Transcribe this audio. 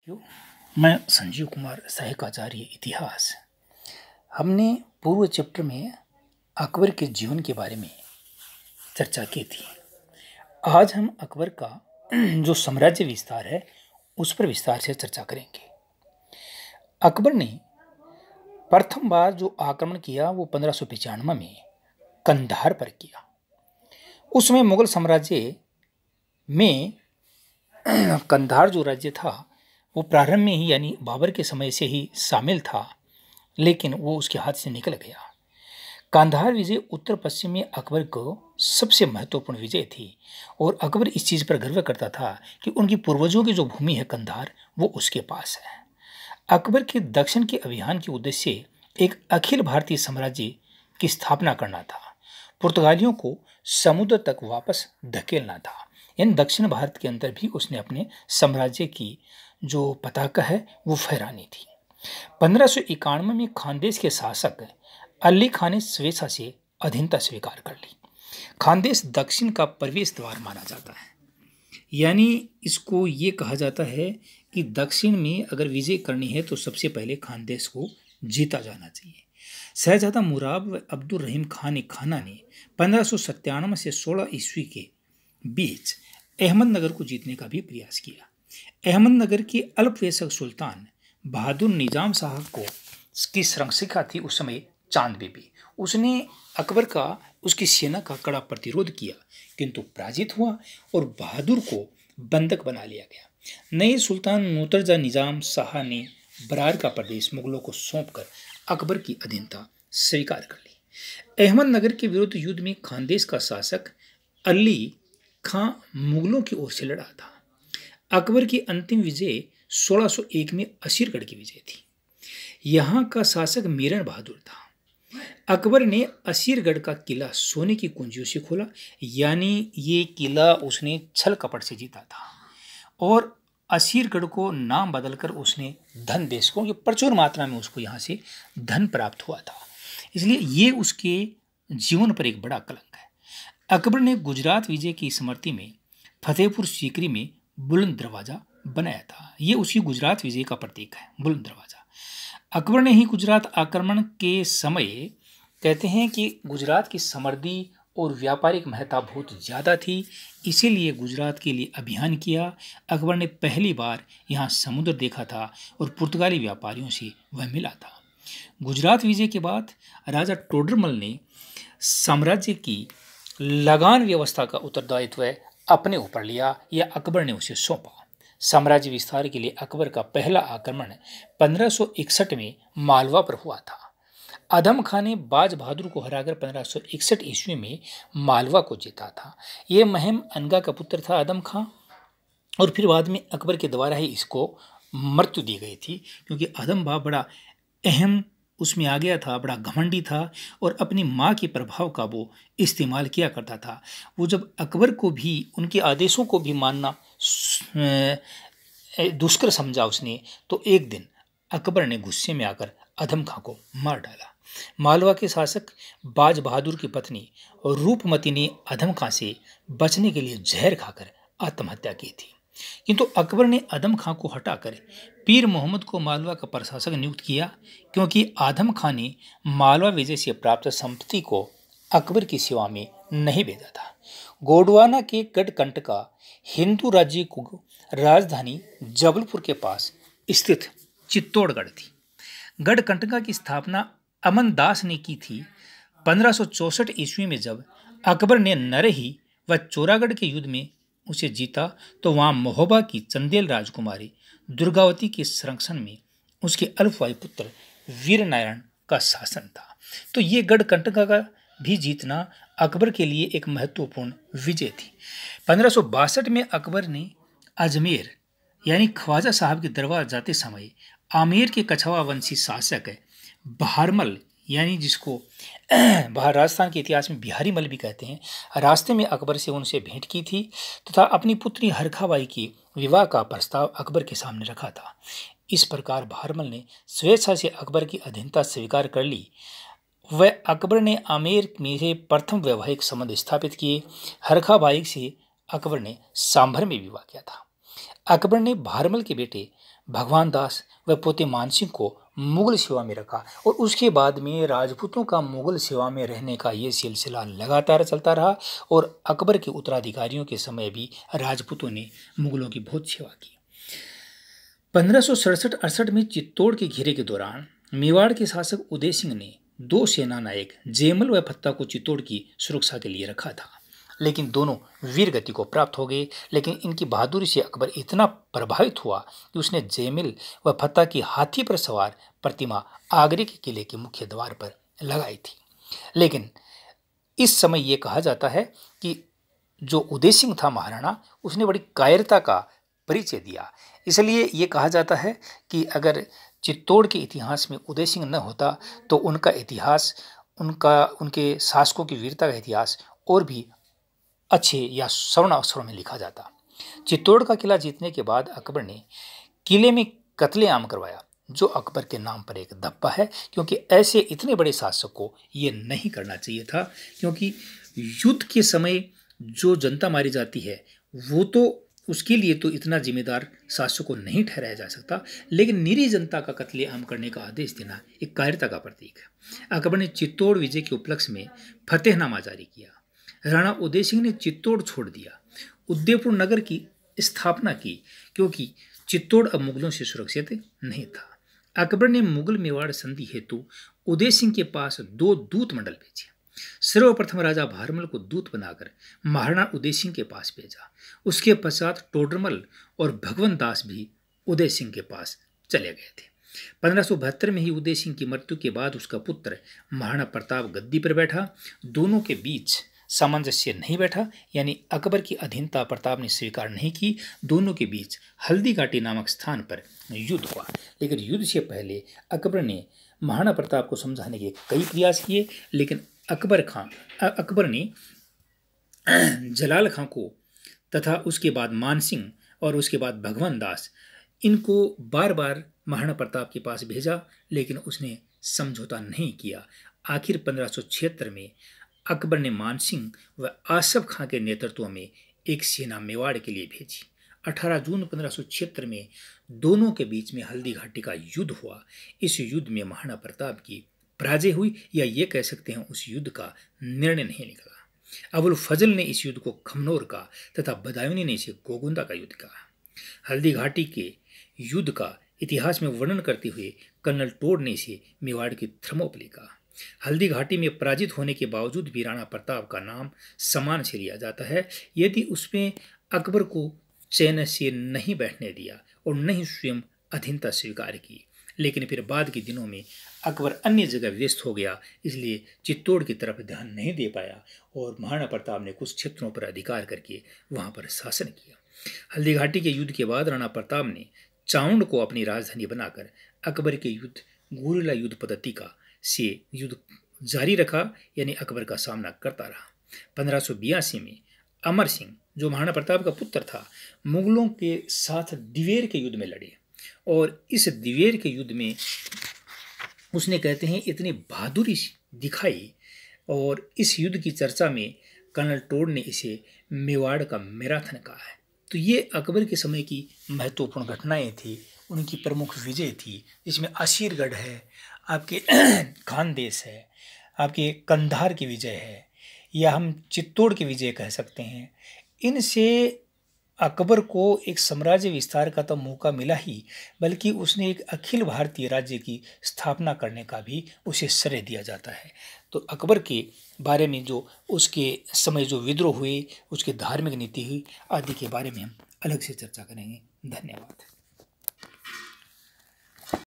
मैं संजीव कुमार सहायक आचार्य इतिहास। हमने पूर्व चैप्टर में अकबर के जीवन के बारे में चर्चा की थी। आज हम अकबर का जो साम्राज्य विस्तार है उस पर विस्तार से चर्चा करेंगे। अकबर ने प्रथम बार जो आक्रमण किया वो 1595 में कंधार पर किया। उस समय मुगल साम्राज्य में कंधार जो राज्य था वो प्रारंभ में ही यानी बाबर के समय से ही शामिल था, लेकिन वो उसके हाथ से निकल गया। कंधार विजय उत्तर पश्चिम में अकबर को सबसे महत्वपूर्ण विजय थी और अकबर इस चीज़ पर गर्व करता था कि उनकी पूर्वजों की जो भूमि है कंधार वो उसके पास है। अकबर के दक्षिण के अभियान के उद्देश्य एक अखिल भारतीय साम्राज्य की स्थापना करना था। पुर्तगालियों को समुद्र तक वापस धकेलना था। इन दक्षिण भारत के अंदर भी उसने अपने साम्राज्य की जो पताका है वो फहरानी थी। 1591 में खानदेश के शासक अली खान ने स्वेच्छा से अधीनता स्वीकार कर ली। खानदेश दक्षिण का प्रवेश द्वार माना जाता है, यानी इसको ये कहा जाता है कि दक्षिण में अगर विजय करनी है तो सबसे पहले खानदेश को जीता जाना चाहिए। शहजादा मुराद अब्दुल रहीम खाना ने 1597 से 16 ईस्वी के बीच अहमदनगर को जीतने का भी प्रयास किया। अहमदनगर के अल्पवयस्क सुल्तान बहादुर निजाम साहब को की संरक्षिका थी उस समय चांद बीबी। उसने अकबर का उसकी सेना का कड़ा प्रतिरोध किया, किंतु पराजित हुआ और बहादुर को बंधक बना लिया गया। नए सुल्तान मुर्तजा निजाम शाह ने बरार का प्रदेश मुगलों को सौंपकर अकबर की अधीनता स्वीकार कर ली। अहमदनगर के विरुद्ध युद्ध में खानदेश का शासक अली खां मुगलों की ओर से लड़ा था। अकबर की अंतिम विजय 1601 में असीरगढ़ की विजय थी। यहाँ का शासक मीरन बहादुर था। अकबर ने असीरगढ़ का किला सोने की कुंजियों से खोला, यानी ये किला उसने छल कपट से जीता था और असीरगढ़ को नाम बदलकर उसने धन देश को, प्रचुर मात्रा में उसको यहाँ से धन प्राप्त हुआ था, इसलिए ये उसके जीवन पर एक बड़ा कलंक है। अकबर ने गुजरात विजय की स्मृति में फतेहपुर सीकरी में बुलंद दरवाजा बनाया था। ये उसी गुजरात विजय का प्रतीक है, बुलंद दरवाजा। अकबर ने ही गुजरात आक्रमण के समय कहते हैं कि गुजरात की समृद्धि और व्यापारिक महत्ता बहुत ज़्यादा थी, इसीलिए गुजरात के लिए अभियान किया। अकबर ने पहली बार यहाँ समुद्र देखा था और पुर्तगाली व्यापारियों से वह मिला था। गुजरात विजय के बाद राजा टोडरमल ने साम्राज्य की लगान व्यवस्था का उत्तरदायित्व अपने ऊपर लिया या अकबर ने उसे सौंपा। साम्राज्य विस्तार के लिए अकबर का पहला आक्रमण 1561 में मालवा पर हुआ था। आदम खान ने बाज बहादुर को हराकर 1561 ईस्वी में मालवा को जीता था। ये महम अनगा का पुत्र था आदम खान, और फिर बाद में अकबर के द्वारा ही इसको मृत्यु दी गई थी, क्योंकि आदम बा बड़ा अहम उसमें आ गया था, बड़ा घमंडी था और अपनी माँ के प्रभाव का वो इस्तेमाल किया करता था। वो जब अकबर को भी उनके आदेशों को भी मानना दुष्कर समझा उसने, तो एक दिन अकबर ने गुस्से में आकर आदम खां को मार डाला। मालवा के शासक बाज बहादुर की पत्नी और रूपमती ने आदम खां से बचने के लिए जहर खाकर आत्महत्या की थी, किंतु अकबर ने आदम खां को हटाकर पीर मोहम्मद को मालवा का प्रशासक नियुक्त किया, क्योंकि आदम खां ने मालवा विजय से प्राप्त संपत्ति को अकबर की सेवा में नहीं भेजा था। गोंडवाना के गढ़कंटका हिंदू राज्य को राजधानी जबलपुर के पास स्थित चित्तौड़गढ़ थी। गढ़कंटका की स्थापना अमन दास ने की थी। 1564 ईस्वी में जब अकबर ने नरही व चोरागढ़ के युद्ध में उसे जीता तो वहाँ महोबा की चंदेल राजकुमारी दुर्गावती के संरक्षण में उसके अल्पवायु पुत्र वीरनारायण का शासन था। तो ये गढ़कंटका का भी जीतना अकबर के लिए एक महत्वपूर्ण विजय थी। 1562 में अकबर ने अजमेर यानी ख्वाजा साहब के दरबार जाते समय आमेर के कछवा वंशी शासक बहारमल, यानी जिसको राजस्थान के इतिहास में बिहारी मल भी कहते हैं, रास्ते में अकबर से उनसे भेंट की थी तथा अपनी पुत्री हरखाबाई की विवाह का प्रस्ताव अकबर के सामने रखा था। इस प्रकार बहारमल ने स्वेच्छा से अकबर की अधीनता स्वीकार कर ली। वह अकबर ने आमेर में से प्रथम वैवाहिक संबंध स्थापित किए। हरखाबाई से अकबर ने सांभर में विवाह किया था। अकबर ने भारमल के बेटे भगवान दास व पोते मानसिंह को मुगल सेवा में रखा और उसके बाद में राजपूतों का मुगल सेवा में रहने का ये सिलसिला लगातार चलता रहा और अकबर के उत्तराधिकारियों के समय भी राजपूतों ने मुगलों की बहुत सेवा की। 1567-68 में चित्तौड़ के घेरे के दौरान मेवाड़ के शासक उदय सिंह ने 2 सेना नायक जयमल व फत्ता को चित्तौड़ की सुरक्षा के लिए रखा था, लेकिन दोनों वीर गति को प्राप्त हो गए। लेकिन इनकी बहादुरी से अकबर इतना प्रभावित हुआ कि उसने जयमल व फत्ता की हाथी पर सवार प्रतिमा आगरे के किले के मुख्य द्वार पर लगाई थी। लेकिन इस समय यह कहा जाता है कि जो उदय सिंह था महाराणा, उसने बड़ी कायरता का परिचय दिया। इसलिए ये कहा जाता है कि अगर चित्तौड़ के इतिहास में उदय सिंह न होता तो उनका इतिहास, उनके शासकों की वीरता का इतिहास और भी अच्छे या स्वर्ण अक्षरों में लिखा जाता। चित्तौड़ का किला जीतने के बाद अकबर ने किले में कत्लेआम करवाया, जो अकबर के नाम पर एक धब्बा है, क्योंकि ऐसे इतने बड़े शासक को ये नहीं करना चाहिए था। क्योंकि युद्ध के समय जो जनता मारी जाती है वो तो उसके लिए तो इतना जिम्मेदार शासक को नहीं ठहराया जा सकता, लेकिन निरीह जनता का कत्लेआम करने का आदेश देना एक कायरता का प्रतीक है। अकबर ने चित्तौड़ विजय के उपलक्ष्य में फतेहनामा जारी किया। राणा उदय सिंह ने चित्तौड़ छोड़ दिया, उदयपुर नगर की स्थापना की, क्योंकि चित्तौड़ अब मुगलों से सुरक्षित नहीं था। अकबर ने मुगल मेवाड़ संधि हेतु उदय सिंह के पास 2 दूत मंडल भेजे। सर्वप्रथम राजा भारमल को दूत बनाकर महाराणा उदय सिंह के पास भेजा। उसके पश्चात टोडरमल और भगवंत दास भी उदय सिंह के पास चले गए थे। 1572 में ही उदय सिंह की मृत्यु के बाद उसका पुत्र महाराणा प्रताप गद्दी पर बैठा। दोनों के बीच सामंजस्य नहीं बैठा, यानी अकबर की अधीनता प्रताप ने स्वीकार नहीं की। दोनों के बीच हल्दी घाटी नामक स्थान पर युद्ध हुआ। लेकिन युद्ध से पहले अकबर ने महाराणा प्रताप को समझाने के कई प्रयास किए, लेकिन अकबर ने जलाल खां को तथा उसके बाद मानसिंह और उसके बाद भगवान दास, इनको बार बार महाराणा प्रताप के पास भेजा, लेकिन उसने समझौता नहीं किया। आखिर 1576 में अकबर ने मानसिंह व आसफ खां के नेतृत्व में एक सेना मेवाड़ के लिए भेजी। 18 जून 1576 में दोनों के बीच में हल्दी घाटी का युद्ध हुआ। इस युद्ध में महाराणा प्रताप की पराजय हुई, या ये कह सकते हैं उस युद्ध का निर्णय नहीं निकला। अबुल फजल ने इस युद्ध को खमनोर का तथा बदायूनी ने इसे गोगुंदा का युद्ध कहा। हल्दी घाटी के युद्ध का इतिहास में वर्णन करते हुए कर्नल टोड ने इसे मेवाड़ की थर्मोपली कहा। हल्दी घाटी में पराजित होने के बावजूद भी राणा प्रताप का नाम सम्मान से लिया जाता है, यदि उसमें अकबर को चैन से नहीं बैठने दिया और नहीं स्वयं अधीनता स्वीकार की। लेकिन फिर बाद के दिनों में अकबर अन्य जगह व्यस्त हो गया, इसलिए चित्तौड़ की तरफ ध्यान नहीं दे पाया और महाराणा प्रताप ने कुछ क्षेत्रों पर अधिकार करके वहां पर शासन किया। हल्दी घाटी के युद्ध के बाद राणा प्रताप ने चाउंड को अपनी राजधानी बनाकर अकबर के युद्ध गुरिल्ला युद्ध पद्धति का से युद्ध जारी रखा, यानी अकबर का सामना करता रहा। 1582 में अमर सिंह, जो महाराणा प्रताप का पुत्र था, मुगलों के साथ दिवेर के युद्ध में लड़े और इस दिवेर के युद्ध में उसने, कहते हैं, इतनी बहादुरी दिखाई और इस युद्ध की चर्चा में कर्नल टोड ने इसे मेवाड़ का मैराथन कहा है। तो ये अकबर के समय की महत्वपूर्ण घटनाएं थी, उनकी प्रमुख विजय थी, जिसमें असीरगढ़ है, आपके खानदेश है, आपके कंधार की विजय है, या हम चित्तौड़ की विजय कह सकते हैं। इनसे अकबर को एक साम्राज्य विस्तार का तो मौका मिला ही, बल्कि उसने एक अखिल भारतीय राज्य की स्थापना करने का भी उसे श्रेय दिया जाता है। तो अकबर के बारे में जो उसके समय जो विद्रोह हुए, उसकी धार्मिक नीति हुई आदि के बारे में हम अलग से चर्चा करेंगे। धन्यवाद।